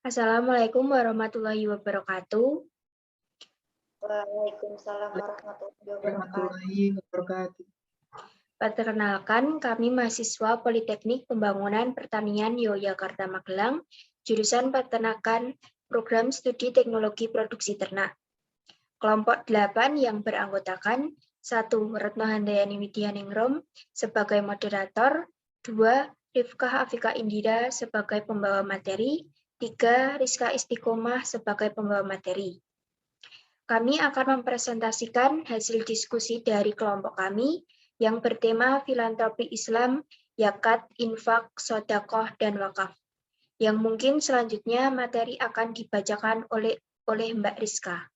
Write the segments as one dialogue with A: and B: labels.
A: Assalamualaikum warahmatullahi wabarakatuh.
B: Waalaikumsalam warahmatullahi wabarakatuh.
A: Perkenalkan, kami mahasiswa Politeknik Pembangunan Pertanian Yogyakarta Magelang, jurusan Peternakan, Program Studi Teknologi Produksi Ternak. Kelompok 8 yang beranggotakan 1. Retno Handayani Widianingrum sebagai moderator, 2. Rifkah Afika Indira sebagai pembawa materi, 3. Rizka Istiqomah sebagai pembawa materi. Kami akan mempresentasikan hasil diskusi dari kelompok kami yang bertema filantropi Islam, zakat, infak, sedekah, dan wakaf. Yang mungkin selanjutnya materi akan dibacakan oleh Mbak Rizka.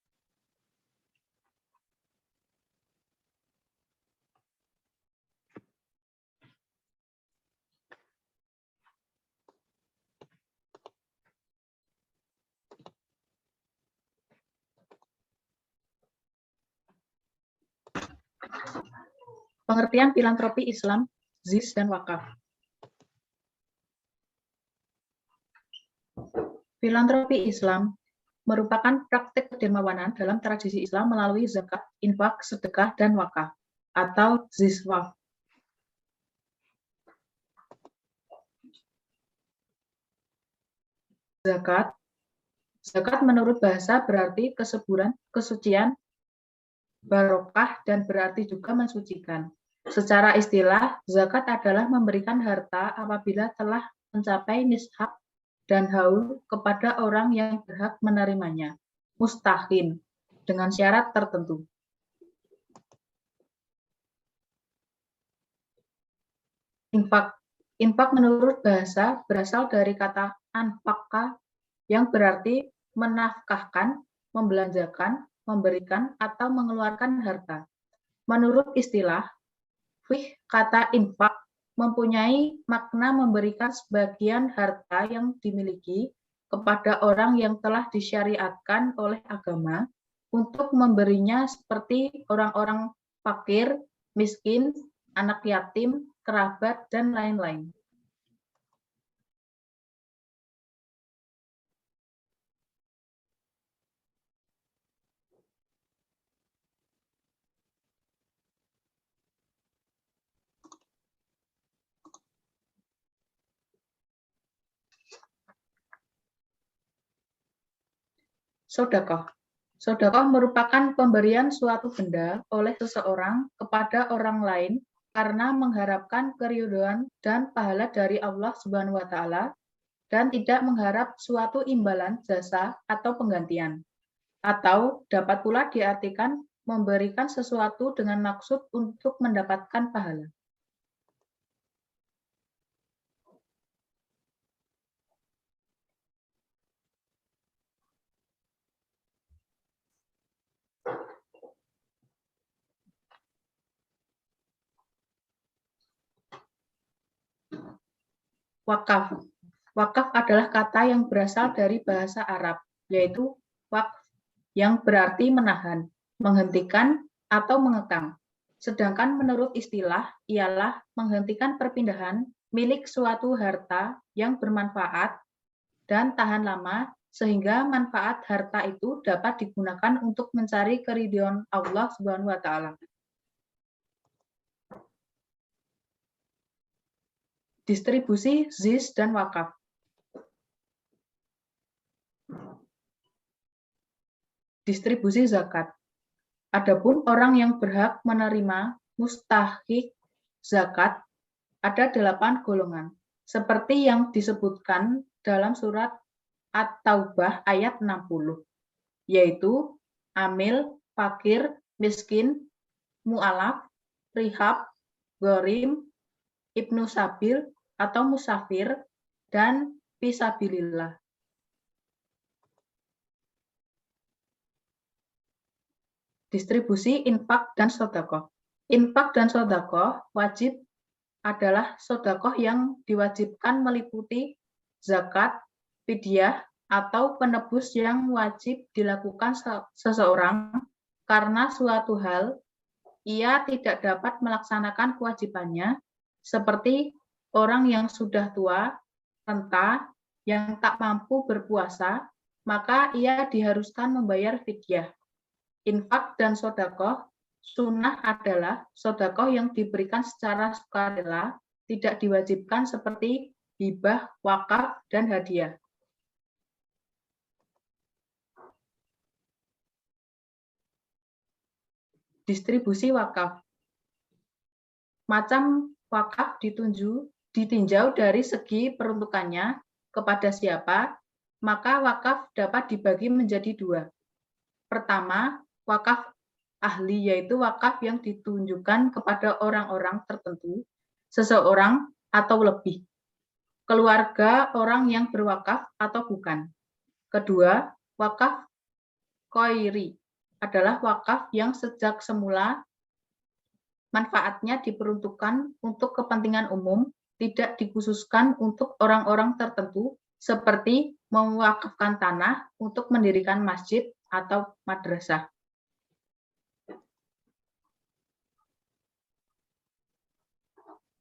C: Pengertian filantropi Islam, ZIS, dan wakaf. Filantropi Islam merupakan praktik kedermawanan dalam tradisi Islam melalui zakat, infak, sedekah, dan wakaf, atau ZIS-WAF. Zakat menurut bahasa berarti kesuburan, kesucian, barokah, dan berarti juga mensucikan. Secara istilah, zakat adalah memberikan harta apabila telah mencapai nishab dan haul kepada orang yang berhak menerimanya, mustahkin, dengan syarat tertentu. Infak menurut bahasa berasal dari kata anfaka yang berarti menafkahkan, membelanjakan, memberikan, atau mengeluarkan harta. Menurut istilah fiqh, kata infak mempunyai makna memberikan sebagian harta yang dimiliki kepada orang yang telah disyariatkan oleh agama untuk memberinya seperti orang-orang fakir, miskin, anak yatim, kerabat, dan lain-lain. Sedekah. Sedekah merupakan pemberian suatu benda oleh seseorang kepada orang lain karena mengharapkan keridhaan dan pahala dari Allah Subhanahu wa Ta'ala dan tidak mengharap suatu imbalan jasa atau penggantian. Atau dapat pula diartikan memberikan sesuatu dengan maksud untuk mendapatkan pahala. Wakaf. Wakaf adalah kata yang berasal dari bahasa Arab, yaitu waqf, yang berarti menahan, menghentikan, atau mengekang. Sedangkan menurut istilah, ialah menghentikan perpindahan milik suatu harta yang bermanfaat dan tahan lama, sehingga manfaat harta itu dapat digunakan untuk mencari keridhaan Allah Subhanahu wa Ta'ala. Distribusi ZIS dan wakaf. Distribusi zakat. Adapun orang yang berhak menerima mustahik zakat ada 8 golongan, seperti yang disebutkan dalam surat At-Taubah ayat 60, yaitu amil, fakir, miskin, mu'alaf, rihab, gharim, ibnu sabil atau musafir, dan fisabilillah. Distribusi infak dan sedekah. Infak dan sedekah wajib adalah sedekah yang diwajibkan meliputi zakat, fidyah, atau penebus yang wajib dilakukan seseorang karena suatu hal ia tidak dapat melaksanakan kewajibannya, seperti orang yang sudah tua, renta, yang tak mampu berpuasa, maka ia diharuskan membayar fidyah. Infak dan sodakoh, sunnah adalah sodakoh yang diberikan secara sukarela, tidak diwajibkan seperti hibah, wakaf, dan hadiah. Distribusi wakaf. Macam wakaf ditinjau dari segi peruntukannya kepada siapa, maka wakaf dapat dibagi menjadi dua. Pertama, wakaf ahli, yaitu wakaf yang ditunjukkan kepada orang-orang tertentu, seseorang atau lebih, keluarga orang yang berwakaf atau bukan. Kedua, wakaf qoiri adalah wakaf yang sejak semula manfaatnya diperuntukkan untuk kepentingan umum, tidak dikhususkan untuk orang-orang tertentu, seperti mewakafkan tanah untuk mendirikan masjid atau madrasah.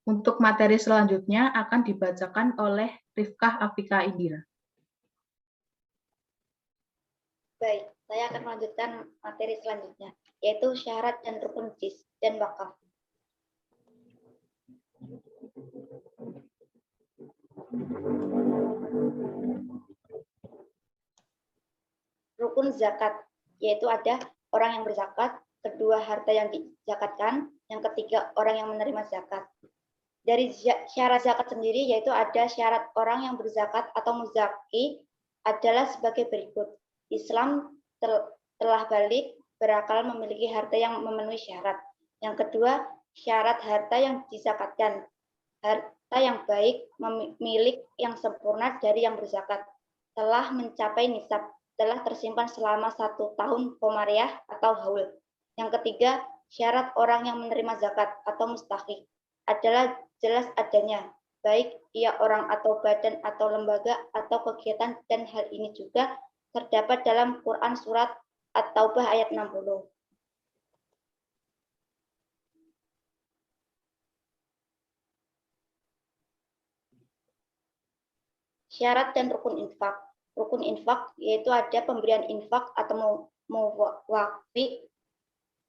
C: Untuk materi selanjutnya akan dibacakan oleh Rifkah Afika Indira.
B: Baik, saya akan melanjutkan materi selanjutnya, yaitu syarat dan rukun jis dan wakaf. Rukun zakat, yaitu ada orang yang berzakat, kedua harta yang dizakatkan, yang ketiga orang yang menerima zakat. Dari syarat zakat sendiri, yaitu ada syarat orang yang berzakat atau muzaki adalah sebagai berikut. Islam telah balik berakal memiliki harta yang memenuhi syarat. Yang kedua, syarat harta yang dizakatkan. Harta yang baik, milik yang sempurna dari yang berzakat. Telah mencapai nisab, telah tersimpan selama 1 tahun komariah atau haul. Yang ketiga, syarat orang yang menerima zakat atau mustahik adalah jelas adanya, baik ia orang atau badan atau lembaga atau kegiatan, dan hal ini juga terdapat dalam Quran surat At-Taubah ayat 60. Syarat dan rukun infak. Rukun infak yaitu ada pemberian infak atau muwafik.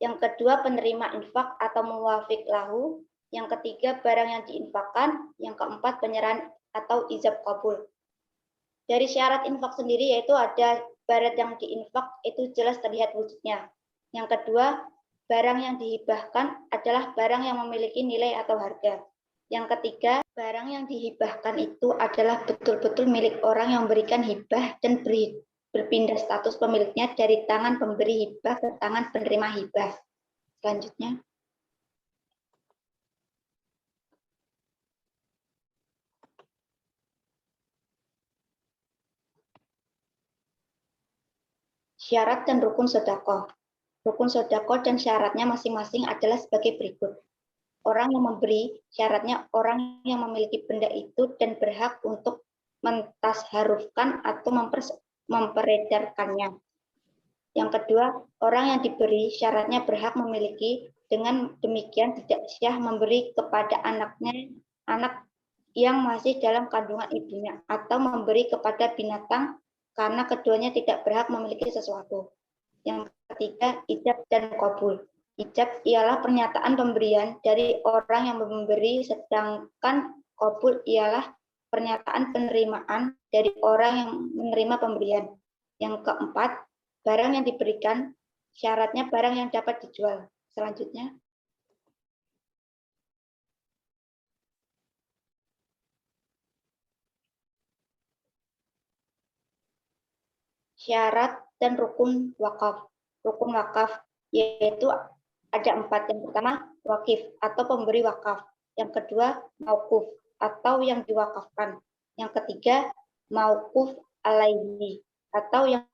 B: Yang kedua, penerima infak atau muwafik lahu. Yang ketiga, barang yang diinfakkan. Yang keempat, penyerahan atau ijab kabul. Dari syarat infak sendiri yaitu ada barang yang diinfak itu jelas terlihat wujudnya. Yang kedua, barang yang dihibahkan adalah barang yang memiliki nilai atau harga. Yang ketiga, barang yang dihibahkan itu adalah betul-betul milik orang yang memberikan hibah dan berpindah status pemiliknya dari tangan pemberi hibah ke tangan penerima hibah. Selanjutnya. Syarat dan rukun sedekah. Rukun sedekah dan syaratnya masing-masing adalah sebagai berikut. Orang yang memberi, syaratnya orang yang memiliki benda itu dan berhak untuk mentasharufkan atau memperedarkannya. Yang kedua, orang yang diberi, syaratnya berhak memiliki, dengan demikian tidak syah memberi kepada anaknya, anak yang masih dalam kandungan ibunya, atau memberi kepada binatang, karena keduanya tidak berhak memiliki sesuatu. Yang ketiga, ijab dan qabul. Ijab ialah pernyataan pemberian dari orang yang memberi, sedangkan qabul ialah pernyataan penerimaan dari orang yang menerima pemberian. Yang keempat, barang yang diberikan, syaratnya barang yang dapat dijual. Selanjutnya. Syarat dan rukun wakaf. Rukun wakaf yaitu ada 4. Yang pertama, wakif atau pemberi wakaf. Yang kedua, mauquf atau yang diwakafkan. Yang ketiga, mauquf alaihi atau yang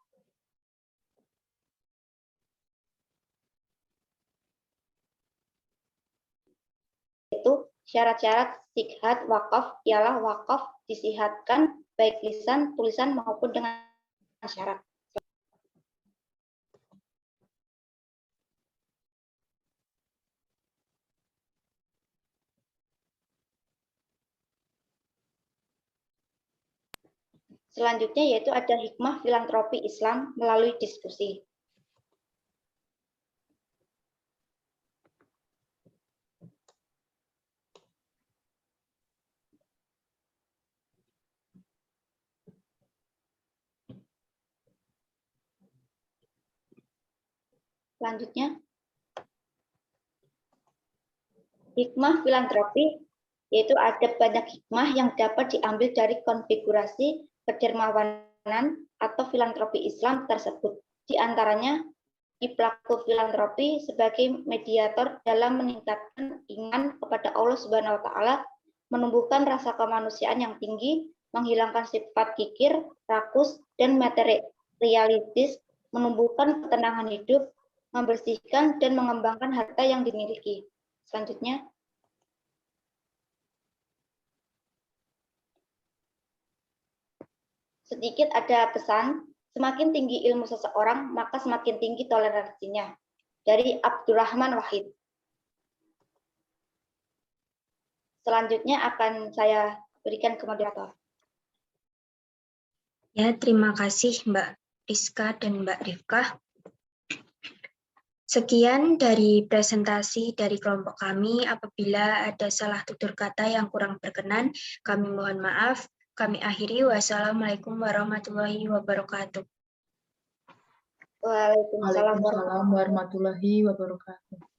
B: itu syarat-syarat sikhat wakaf ialah wakaf disihatkan baik lisan, tulisan maupun dengan syarat. Selanjutnya yaitu ada hikmah filantropi Islam melalui diskusi. Selanjutnya, hikmah filantropi yaitu ada banyak hikmah yang dapat diambil dari konfigurasi kedermawanan atau filantropi Islam tersebut. Di antaranya, pelaku filantropi sebagai mediator dalam meningkatkan iman kepada Allah Subhanahu wa Ta'ala, menumbuhkan rasa kemanusiaan yang tinggi, menghilangkan sifat kikir, rakus, dan materialistis, menumbuhkan ketenangan hidup, membersihkan dan mengembangkan harta yang dimiliki. Selanjutnya, sedikit ada pesan, semakin tinggi ilmu seseorang, maka semakin tinggi toleransinya. Dari Abdurrahman Wahid. Selanjutnya akan saya berikan ke moderator.
A: Ya, terima kasih Mbak Rizka dan Mbak Rifkah. Sekian dari presentasi dari kelompok kami. Apabila ada salah tutur kata yang kurang berkenan, kami mohon maaf. Kami akhiri. Wassalamualaikum warahmatullahi wabarakatuh.
B: Waalaikumsalam
C: Waalaikumsalam warahmatullahi wabarakatuh.